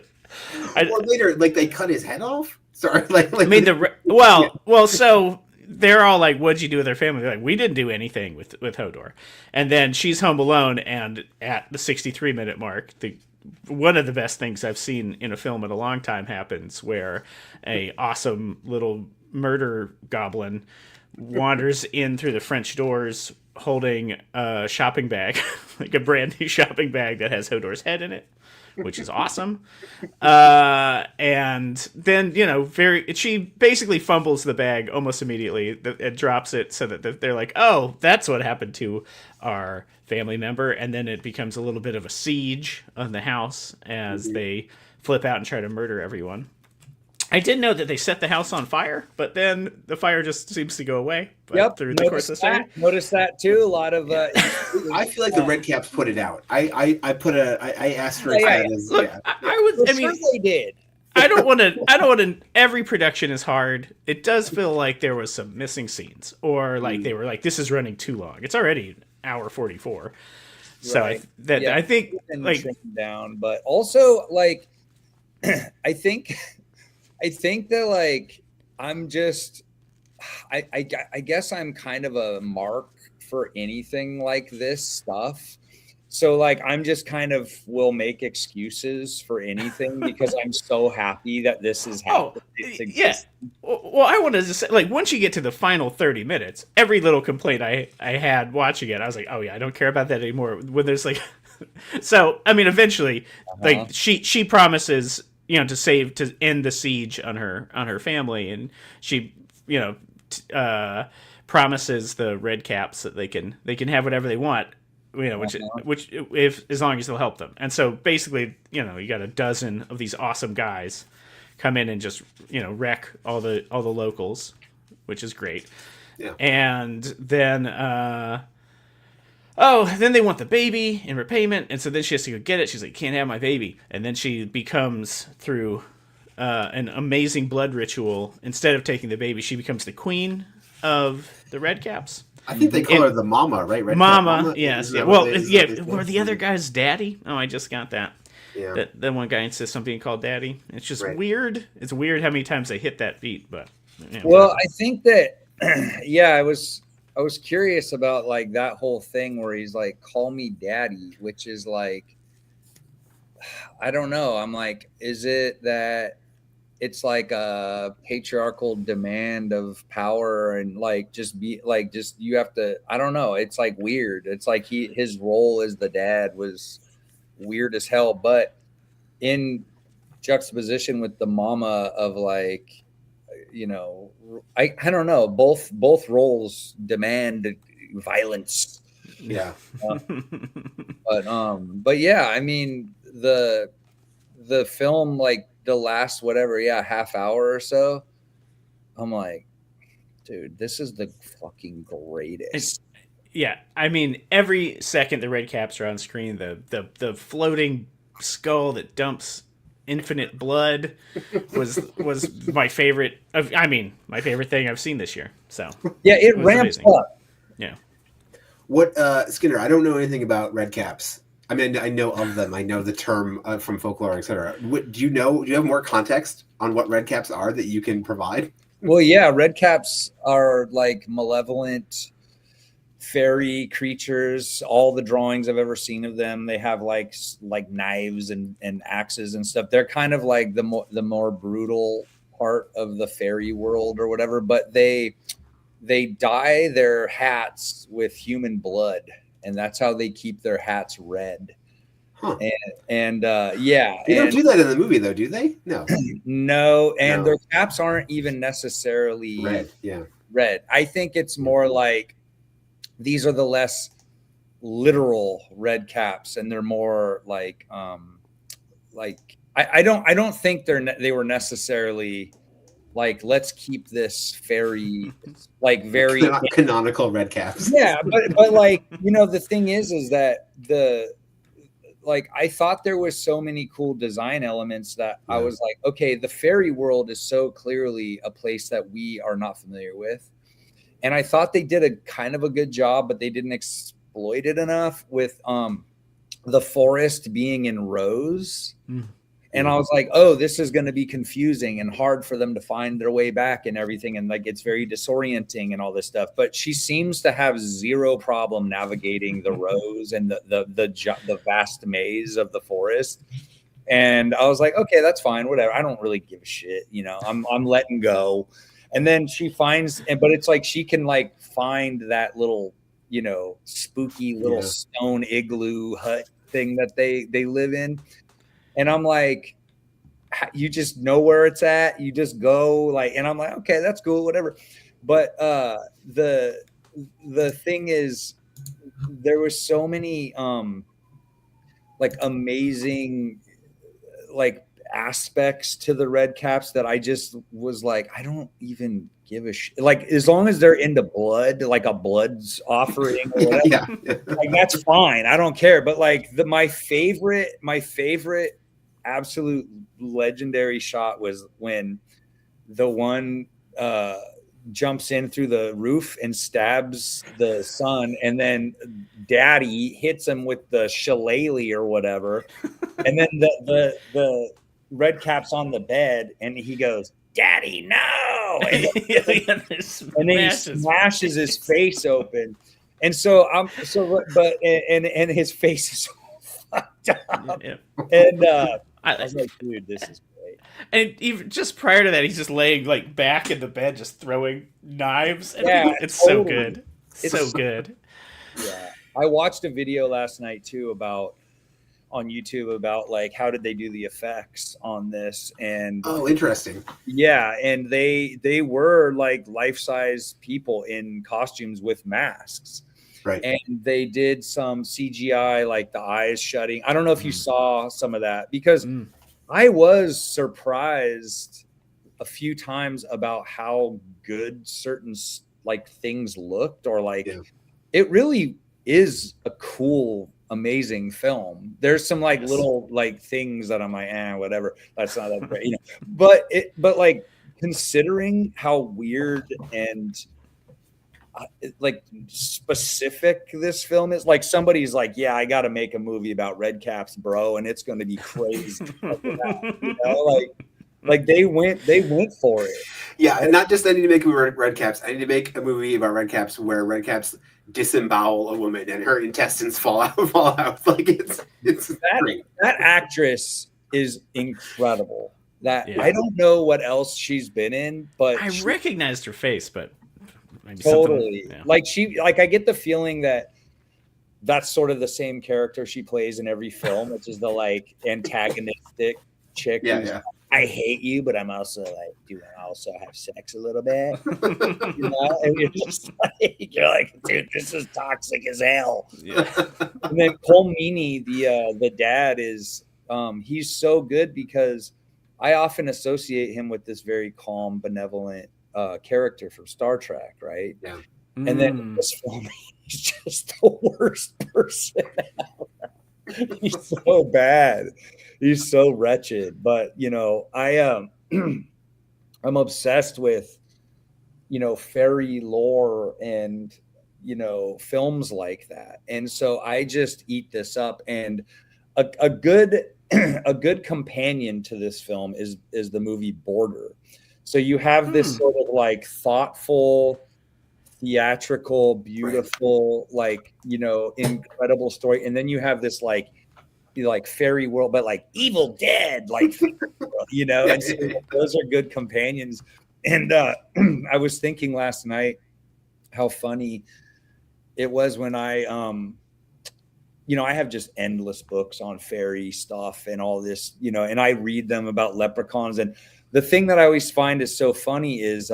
Or later, like they cut his head off. Sorry, I mean so they're all like, "What'd you do with their family?" They're like, "We didn't do anything with Hodor." And then she's home alone, and at the 63-minute mark, one of the best things I've seen in a film in a long time happens, where a awesome little murder goblin wanders in through the French doors holding a shopping bag, like a brand new shopping bag that has Hodor's head in it, which is awesome. And then, she basically fumbles the bag almost immediately and drops it, so that they're like, oh, that's what happened to our family member. And then it becomes a little bit of a siege on the house as they flip out and try to murder everyone. I did know that they set the house on fire, but then the fire just seems to go away. Through the course of the story. Noticed that too. A lot of. I feel like the red caps put it out. I asked for they did. I don't want to. Every production is hard. It does feel like there was some missing scenes, or like they were like, this is running too long. It's already an hour 44. So I think like down, but also like I think that like I'm just I guess I'm kind of a mark for anything like this stuff. So like I'm just kind of will make excuses for anything because I'm so happy that this is happening. Well, I wanted to say, like, once you get to the final 30 minutes, every little complaint I had watching it, I was like, oh yeah, I don't care about that anymore. When there's like, so I mean, eventually, like she promises, to end the siege on her family, and she, promises the red caps that they can have whatever they want. Which if as long as they'll help them. And so basically, you got a dozen of these awesome guys come in and just, wreck all the locals, which is great. Yeah. And then then they want the baby in repayment, and so then she has to go get it. She's like, can't have my baby. And then she becomes, through an amazing blood ritual, instead of taking the baby, she becomes the queen of the red caps. I think they call her the mama, right? Mama, yes. Yeah. Well, were the other guy's daddy? Oh, I just got that. Yeah. That one guy insists on being called daddy. It's just weird. It's weird how many times they hit that beat, but. Well, I think that, I was curious about like that whole thing where he's like, call me daddy, which is like, I don't know. I'm like, is it that it's like a patriarchal demand of power and like just you have to, I don't know. It's like weird. It's like his role as the dad was weird as hell, but in juxtaposition with the mama of like, I don't know. Both roles demand violence. Yeah. But yeah, I mean the film, like the last half hour or so, I'm like, dude, this is the fucking greatest. I mean, every second the red caps are on screen, the floating skull that dumps infinite blood was my favorite my favorite thing I've seen this year. So yeah, it ramps amazing. up. Yeah. What Skinner? I don't know anything about red caps. I mean, I know of them. I know the term from folklore, etc. Do you know? Do you have more context on what red caps are that you can provide? Well, yeah, red caps are like malevolent fairy creatures. All the drawings I've ever seen of them, they have like knives and axes and stuff. They're kind of like the more brutal part of the fairy world or whatever, but they dye their hats with human blood, and that's how they keep their hats red. Huh. And yeah, they don't do that in the movie though, do they? No. No, and their caps aren't even necessarily red. Yeah, red. I think it's more like these are the less literal red caps, and they're more like I don't think they were necessarily like, let's keep this fairy like very they're not canonical red caps. Yeah, but like, you know, the thing is that I thought there was so many cool design elements that I was like, okay, the fairy world is so clearly a place that we are not familiar with. And I thought they did a kind of a good job, but they didn't exploit it enough with the forest being in rows. And I was like, oh, this is going to be confusing and hard for them to find their way back and everything. And like, it's very disorienting and all this stuff. But she seems to have zero problem navigating the rows and the vast maze of the forest. And I was like, okay, that's fine. Whatever. I don't really give a shit. You know, I'm letting go. And then she finds, but it's like, she can like find that little, you know, spooky little stone igloo hut thing that they live in. And I'm like, you just know where it's at. You just go like, and I'm like, okay, that's cool, whatever. But the thing is, there was so many like amazing like aspects to the red caps that I just was like, I don't even give a shit. Like, as long as they're into blood, like a blood's offering or whatever, like that's fine. I don't care. But like my favorite absolute legendary shot was when the one jumps in through the roof and stabs the son, and then daddy hits him with the shillelagh or whatever, and then the red cap's on the bed and he goes, "Daddy, no!" and then he smashes his face open. And so and his face is fucked up. And I was like, dude, this is great. And even just prior to that, he's just laying like back in the bed, just throwing knives. It's totally. So good. It's so good. Yeah. I watched a video last night too on YouTube about like, how did they do the effects on this? And interesting. Yeah. And they were like life-size people in costumes with masks. Right. And they did some CGI, like the eyes shutting. I don't know if you saw some of that, because I was surprised a few times about how good certain like things looked, or like it really is a cool, amazing film. There's some like little like things that I'm like, whatever. That's not that great, you know. But like, considering how weird and like specific this film is, like somebody's like, yeah, I got to make a movie about red caps, bro, and it's going to be crazy. You know, like they went for it. Yeah, and not just I need to make a movie about red caps. I need to make a movie about red caps where red caps disembowel a woman and her intestines fall out. Like it's great. That actress is incredible. I don't know what else she's been in, but I recognized her face, but totally. Like I get the feeling that that's sort of the same character she plays in every film, which is the like antagonistic chick. Yeah. I hate you, but I'm also like, do I also have sex a little bit? You know, and you're like, dude, this is toxic as hell. Yeah. And then Paul Meany, the dad, is he's so good, because I often associate him with this very calm, benevolent character from Star Trek, right? Yeah. And then in this film, he's just the worst person ever. He's so bad. He's so wretched. But I I'm obsessed with fairy lore and films like that. And so I just eat this up. And a good a good companion to this film is the movie Border. So you have this sort of like thoughtful, theatrical, beautiful, like incredible story, and then you have this like fairy world, but like Evil Dead, like and so those are good companions. And I was thinking last night how funny it was when I have just endless books on fairy stuff and all this, and I read them about leprechauns. And the thing that I always find is so funny is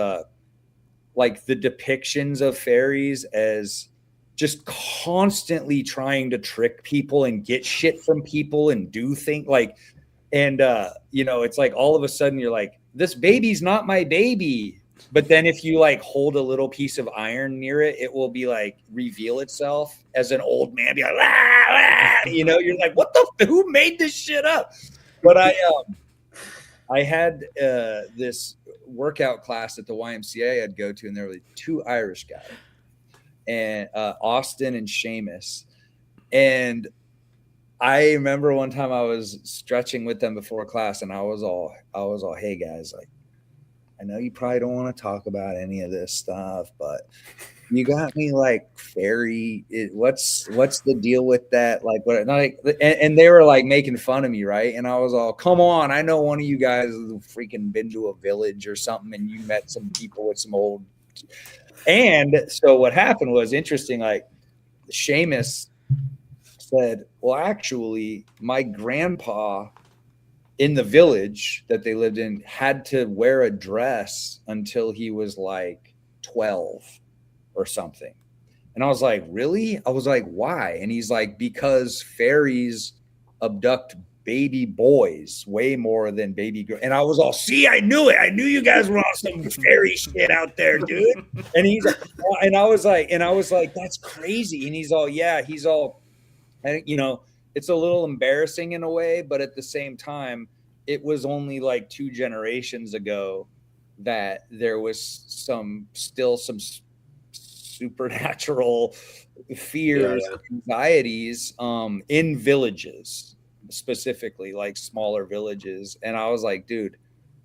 like the depictions of fairies as just constantly trying to trick people and get shit from people and do things like, and it's like all of a sudden you're like, this baby's not my baby. But then if you like hold a little piece of iron near it, it will be like reveal itself as an old man, be like, ah, ah, you're like, who made this shit up? But I had this workout class at the YMCA I'd go to, and there were two Irish guys, and Austin and Seamus. And I remember one time I was stretching with them before class, and I was all, hey guys, like, I know you probably don't want to talk about any of this stuff, but you got me like fairy. What's the deal with that? Like what? Like, and they were like making fun of me, right? And I was all, come on, I know one of you guys has freaking been to a village or something, and you met some people with some old. And so what happened was interesting. Like Seamus said, well, actually, my grandpa in the village that they lived in had to wear a dress until he was like 12 or something. And I was like, really? I was like, why? And he's like, because fairies abduct baby boys way more than baby girls. And I was all, see, I knew it. I knew you guys were on some fairy shit out there, dude. And he's like, and I was like, that's crazy. And he's all, yeah, he's all, it's a little embarrassing in a way, but at the same time, it was only like 2 generations ago that there was some supernatural fears, anxieties in villages, specifically like smaller villages. And I was like, dude,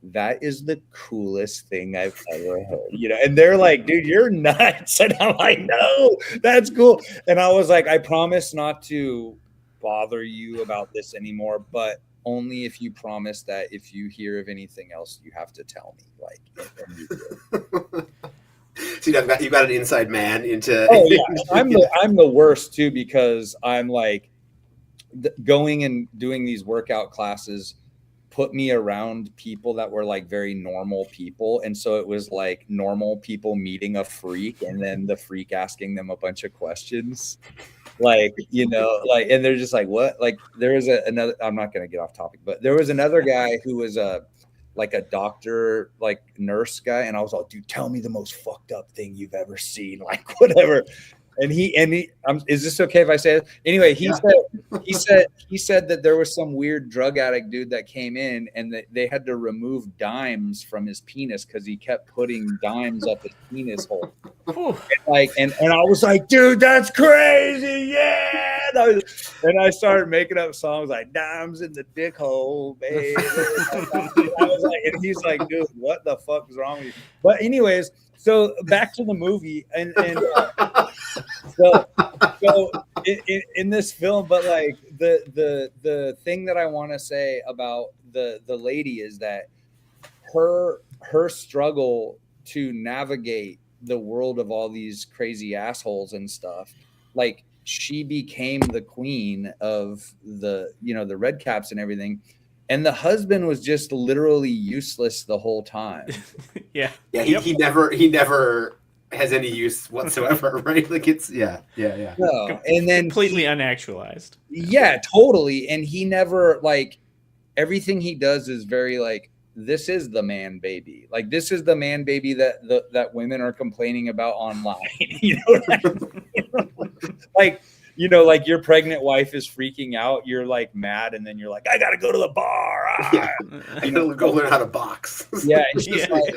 that is the coolest thing I've ever heard, and they're like, dude, you're nuts. And I'm like, no, that's cool. And I was like, I promise not to bother you about this anymore, but only if you promise that if you hear of anything else, you have to tell me. Like, so you got an inside man into. Oh yeah, I'm the worst too, because I'm like going and doing these workout classes put me around people that were like very normal people. And so it was like normal people meeting a freak, and then the freak asking them a bunch of questions. Like, and they're just like, what? Like there was another, I'm not going to get off topic, but there was another guy who was like a doctor, like nurse guy. And I was like, dude, tell me the most fucked up thing you've ever seen. Like whatever. And he is this okay if I say it? Anyway, he said that there was some weird drug addict dude that came in, and that they had to remove dimes from his penis because he kept putting dimes up his penis hole. And I was like, dude, that's crazy, yeah. And I started making up songs like dimes in the dick hole, babe. I was like, and he's like, dude, what the fuck is wrong with you? But anyways, so back to the movie, and so in this film, but like the thing that I want to say about the lady is that her struggle to navigate the world of all these crazy assholes and stuff, like she became the queen of the the red caps and everything. And the husband was just literally useless the whole time. Yeah. He never has any use whatsoever, right? Like it's No. And then completely unactualized. Yeah, totally. And he never, like, everything he does is very like, this is the man baby. Like this is the man baby that women are complaining about online. Like, you know, like your pregnant wife is freaking out, you're like mad, and then you're like, I gotta go to the bar. Yeah. You know, go learn how to box. Yeah, it's just like,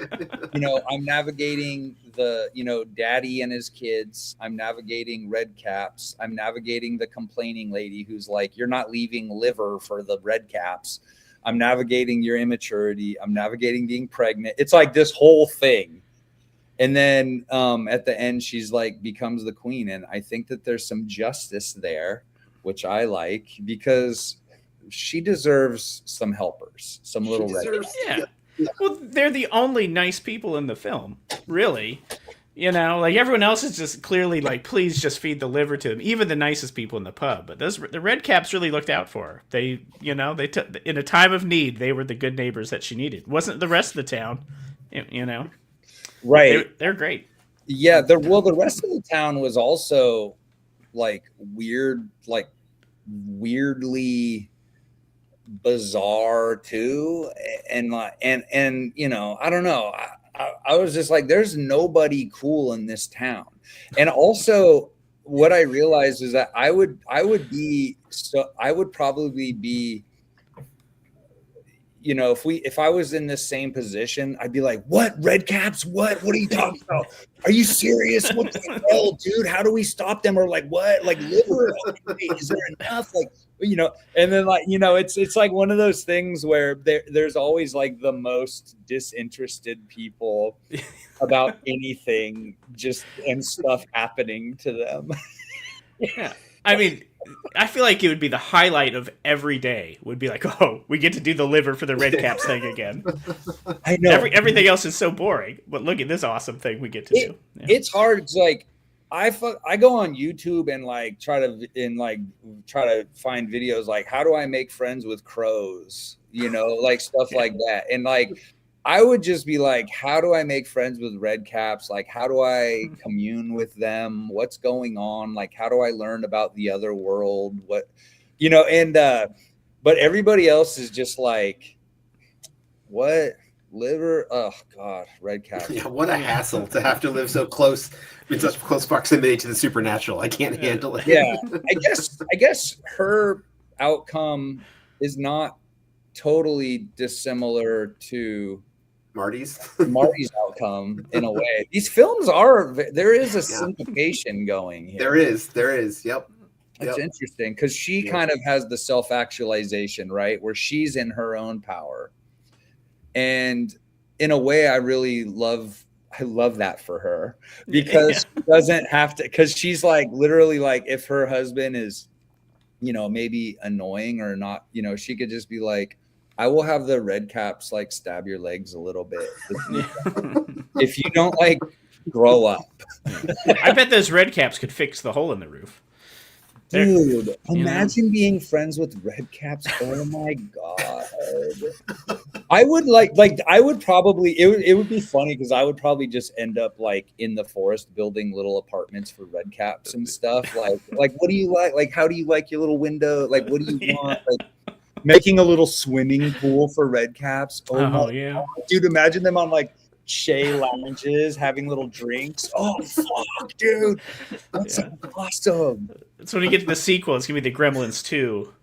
you know, I'm navigating the, you know, daddy and his kids. I'm navigating red caps. I'm navigating the complaining lady who's like, you're not leaving liver for the red caps. I'm navigating your immaturity. I'm navigating being pregnant. It's like this whole thing. And then at the end, she's like, becomes the queen. And I think that there's some justice there, which I like, because she deserves some helpers, some little red caps. Yeah. Well, they're the only nice people in the film, really. You know, like everyone else is just clearly like, please just feed the liver to them. Even the nicest people in the pub, but the red caps really looked out for her. They, you know, they took in a time of need. They were the good neighbors that she needed. Wasn't the rest of the town, you know? Right. They're great. Yeah. The rest of the town was also like weird, like weirdly bizarre too, and you know, I don't know. I was just like, there's nobody cool in this town. And also, what I realized is that I would probably be, you know, if I was in this same position, I'd be like, what, red caps? What are you talking about? Are you serious? What the hell, dude? How do we stop them? Or like, what? Like liver? Is there enough? Like, you know, and then like, you know, it's like one of those things where there's always like the most disinterested people about anything, just and stuff happening to them. Yeah. I mean, I feel like it would be the highlight of every day. Would be like, oh, we get to do the liver for the red caps thing again. I know everything else is so boring, but look at this awesome thing we get to do. Yeah. It's hard. It's like I go on YouTube and like try to find videos like, how do I make friends with crows? You know, like stuff like that. And like I would just be like, how do I make friends with red caps? Like, how do I commune with them? What's going on? Like, how do I learn about the other world? What, you know, and, but everybody else is just like, what liver? Oh God, red cap. Yeah, what a hassle to have to live so close in such close proximity to the supernatural. I can't handle it. Yeah. I guess her outcome is not totally dissimilar to Marty's outcome in a way. These films there is a syncopation going here. There is. Yep. It's interesting because she kind of has the self-actualization, right? Where she's in her own power. And in a way, I love that for her because she doesn't have to, because she's like literally like, if her husband is, you know, maybe annoying or not, you know, she could just be like, I will have the red caps like stab your legs a little bit if you don't like grow up. I bet those red caps could fix the hole in the roof. Dude, imagine being friends with red caps. Oh my God. I would I would probably, it would be funny because I would probably just end up like in the forest building little apartments for red caps and stuff. Like what do you like? Like, how do you like your little window? Like, what do you want? Like making a little swimming pool for red caps. Oh yeah. God. Dude, imagine them on like Shea lounges having little drinks. Oh fuck, dude. That's awesome. So when you get to the sequel, it's gonna be the Gremlins 2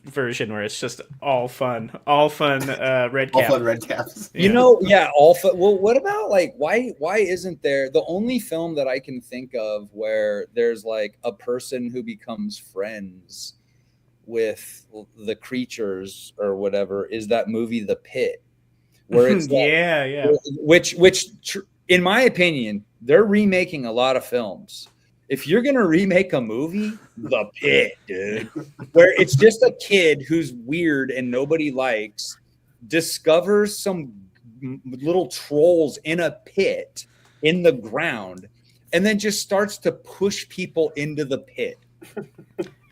version where it's just all fun red caps. All fun red caps. You know, all fun. Well, what about like why isn't there the only film that I can think of where there's like a person who becomes friends with the creatures or whatever is that movie The Pit, where it's like, which in my opinion they're remaking a lot of films. If you're gonna remake a movie, The Pit, dude, where it's just a kid who's weird and nobody likes discovers some little trolls in a pit in the ground and then just starts to push people into the pit.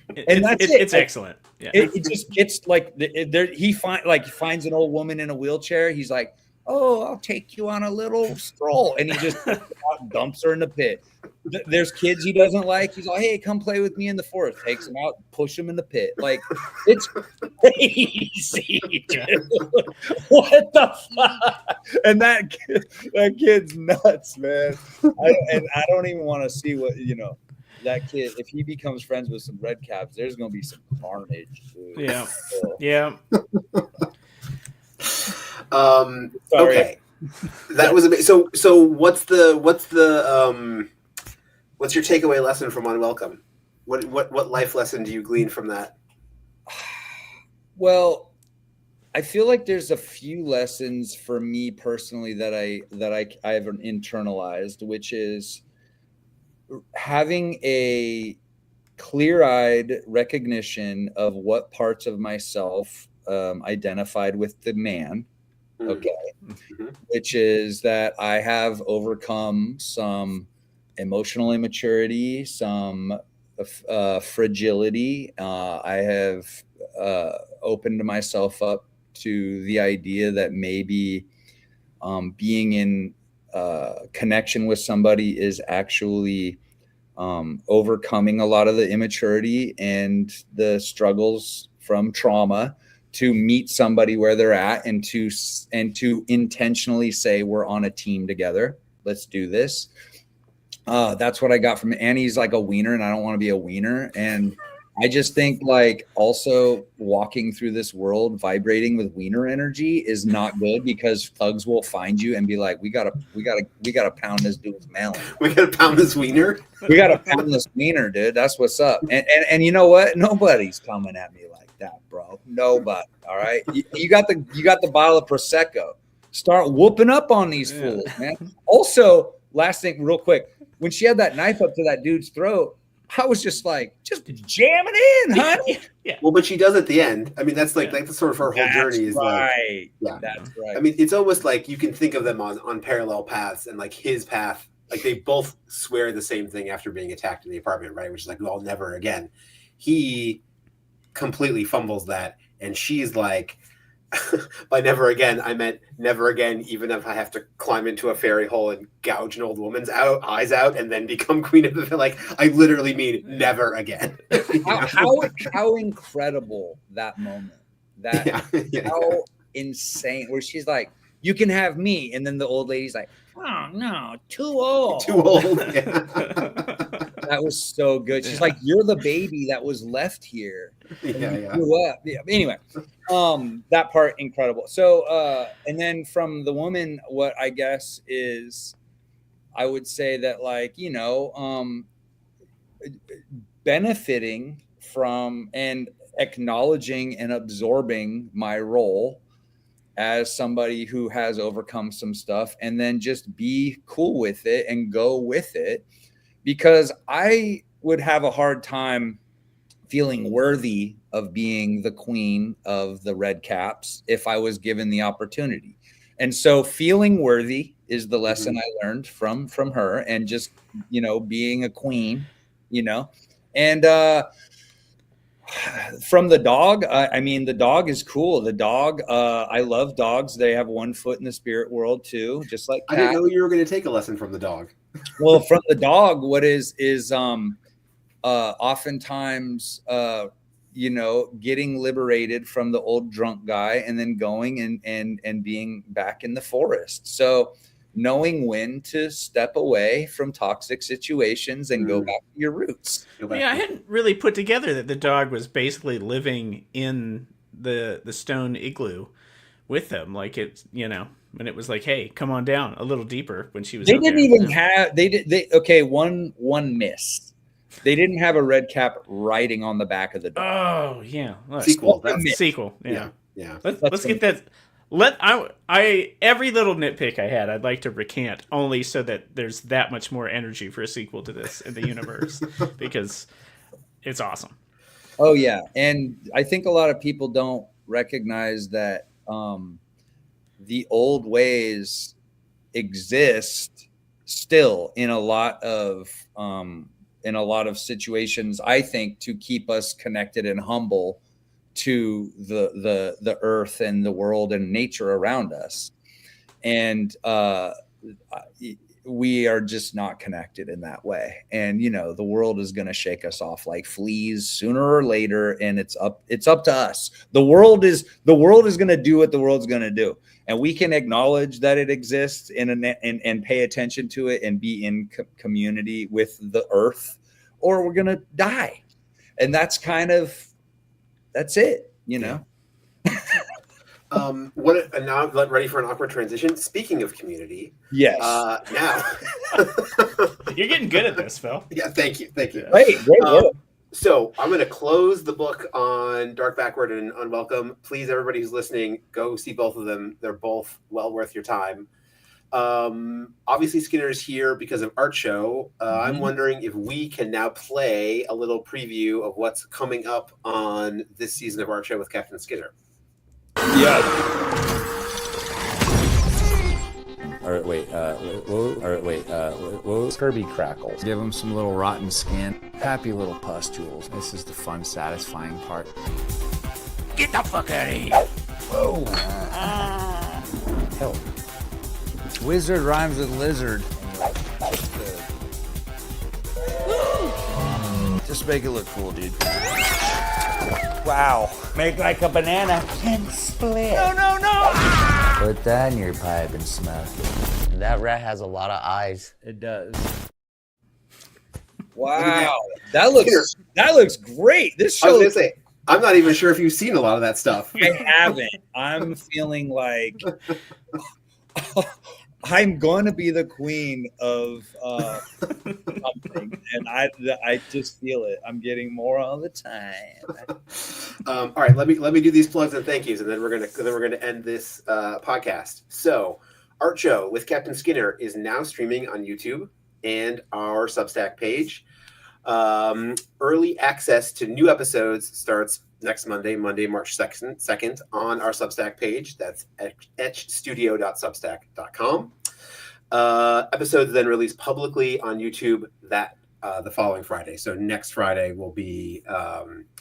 And it's excellent. Yeah. It just gets like he finds an old woman in a wheelchair. He's like, "Oh, I'll take you on a little stroll," and he just dumps her in the pit. There's kids he doesn't like. He's like, "Hey, come play with me in the forest." Takes them out, push them in the pit. Like it's crazy, dude. What the fuck? And that kid's nuts, man. I don't even want to see what that kid, if he becomes friends with some red caps, there's gonna be some carnage, dude. Yeah. So, Yeah. sorry. Okay. That was amazing. So what's your takeaway lesson from Unwelcome? What life lesson do you glean from that? Well, I feel like there's a few lessons for me personally that I have internalized, which is having a clear-eyed recognition of what parts of myself identified with the man. Okay. Mm-hmm. Which is that I have overcome some emotional immaturity, some fragility. I have opened myself up to the idea that maybe being in connection with somebody is actually overcoming a lot of the immaturity and the struggles from trauma to meet somebody where they're at and to intentionally say, we're on a team together. Let's do this. That's what I got from Annie's like a wiener, and I don't want to be a wiener. And I just think like also walking through this world vibrating with wiener energy is not good, because thugs will find you and be like, we gotta pound this dude's melon. We gotta pound this wiener. We gotta pound this wiener, dude. That's what's up. And you know what? Nobody's coming at me like that, bro. Nobody. All right. You got the bottle of Prosecco. Start whooping up on these fools, man. Also, last thing, real quick, when she had that knife up to that dude's throat, I was just like, just jam it in, honey. Yeah. Well, but she does at the end. I mean, that's like that's sort of her whole journey is right. Yeah, that's right. I mean, it's almost like you can think of them on parallel paths, and like his path, like they both swear the same thing after being attacked in the apartment, right? Which is like, well, never again. He completely fumbles that, and she's like, by never again, I meant never again, even if I have to climb into a fairy hole and gouge an old woman's eyes out and then become queen of the. Like, I literally mean never again. How incredible that moment. How insane. Where she's like, you can have me, and then the old lady's like, oh no, too old. Yeah. That was so good. She's like, you're the baby that was left here. Grew up. Yeah. Anyway, that part incredible. So and then from the woman, what I guess is, I would say that, like, you know, benefiting from and acknowledging and absorbing my role as somebody who has overcome some stuff, and then just be cool with it and go with it, because I would have a hard time feeling worthy of being the queen of the red caps if I was given the opportunity. And so feeling worthy is the lesson I learned from her, and just, you know, being a queen, you know. And from the dog, I mean, the dog is cool. The dog, I love dogs. They have one foot in the spirit world too, just like cats. I didn't know you were going to take a lesson from the dog. Well, from the dog, what is oftentimes, you know, getting liberated from the old drunk guy, and then going and being back in the forest. So knowing when to step away from toxic situations and go back to your roots. Yeah, I hadn't really put together that the dog was basically living in the stone igloo with them. Like, it's, you know, and it was like, hey, come on down a little deeper when she was. They didn't even have. Okay, one miss. They didn't have a red cap riding on the back of the dog. Oh yeah, sequel. That's sequel. Yeah. Let's get that. I every little nitpick I had, I'd like to recant, only so that there's that much more energy for a sequel to this in the universe, because it's awesome. Oh yeah, and I think a lot of people don't recognize that the old ways exist still in a lot of situations, I think, to keep us connected and humble to the earth and the world and nature around us. And we are just not connected in that way. And, you know, the world is going to shake us off like fleas sooner or later. And it's up to us. The world is going to do what the world's going to do. And we can acknowledge that it exists and pay attention to it and be in community with the earth, or we're going to die. And that's it, you know? Now ready for an awkward transition. Speaking of community, Yes. Now You're getting good at this, Phil. Yeah, thank you. Great work. So I'm going to close the book on Dark Backward and Unwelcome. Please, everybody who's listening, go see both of them. They're both well worth your time. Obviously, Skinner's here because of Art Show. I'm wondering if we can now play a little preview of what's coming up on this season of Art Show with Captain Skinner. Yeah. Kirby crackles. Give them some little rotten skin. Happy little pustules. This is the fun, satisfying part. Get the fuck out of here! Whoa. Hell. Wizard rhymes with lizard. Just make it look cool, dude. Wow. Make like a banana and split. No! Put that in your pipe and smoke it. That rat has a lot of eyes. It does. Wow. That looks great. This I was show, going to say, I'm not even sure if you've seen a lot of that stuff. I haven't. I'm feeling like I'm going to be the queen of something, and I just feel it. I'm getting more all the time. All right, let me do these plugs and thank yous, and then we're gonna end this podcast. So, Art Show with Captain Skinner is now streaming on YouTube and our Substack page. Early access to new episodes starts next Monday, March 2nd, on our Substack page. That's etchstudio.substack.com. Episodes then released publicly on YouTube the following Friday. So next Friday will be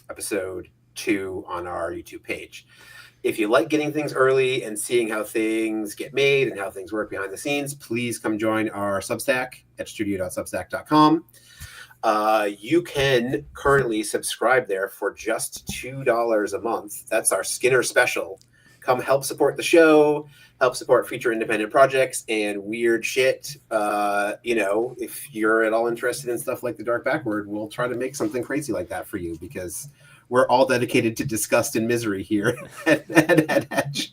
episode 2 on our YouTube page. If you like getting things early and seeing how things get made and how things work behind the scenes, please come join our Substack at etchstudio.substack.com. You can currently subscribe there for just $2 a month. That's our Skinner special. Come help support the show, help support future independent projects and weird shit. If you're at all interested in stuff like the Dark Backward, we'll try to make something crazy like that for you, because we're all dedicated to disgust and misery here at Etch.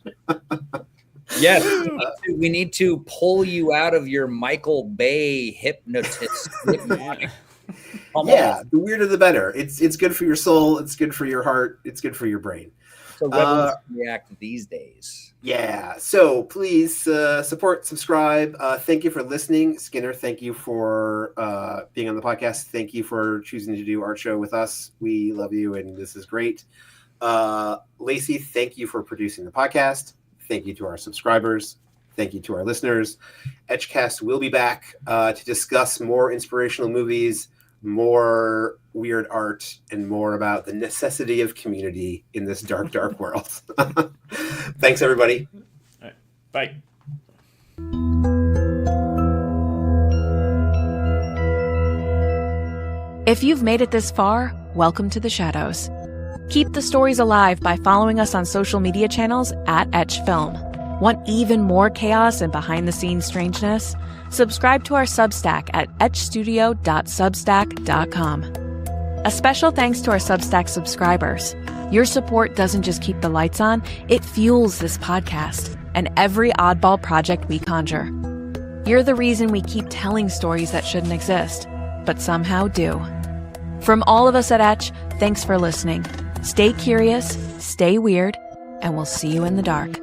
Yes, we need to pull you out of your Michael Bay hypnotist. Yeah, the weirder the better. It's good for your soul. It's good for your heart. It's good for your brain. So rebels react these days. Yeah. So please support, subscribe. Thank you for listening, Skinner. Thank you for being on the podcast. Thank you for choosing to do Art Show with us. We love you, and this is great. Lacey, thank you for producing the podcast. Thank you to our subscribers. Thank you to our listeners. ETCH Cast will be back to discuss more inspirational movies, more weird art, and more about the necessity of community in this dark, dark world. Thanks, everybody. All right. Bye. If you've made it this far, welcome to the shadows. Keep the stories alive by following us on social media channels at EtchFilm. Want even more chaos and behind-the-scenes strangeness? Subscribe to our Substack at etchstudio.substack.com. A special thanks to our Substack subscribers. Your support doesn't just keep the lights on, it fuels this podcast and every oddball project we conjure. You're the reason we keep telling stories that shouldn't exist, but somehow do. From all of us at Etch, thanks for listening. Stay curious, stay weird, and we'll see you in the dark.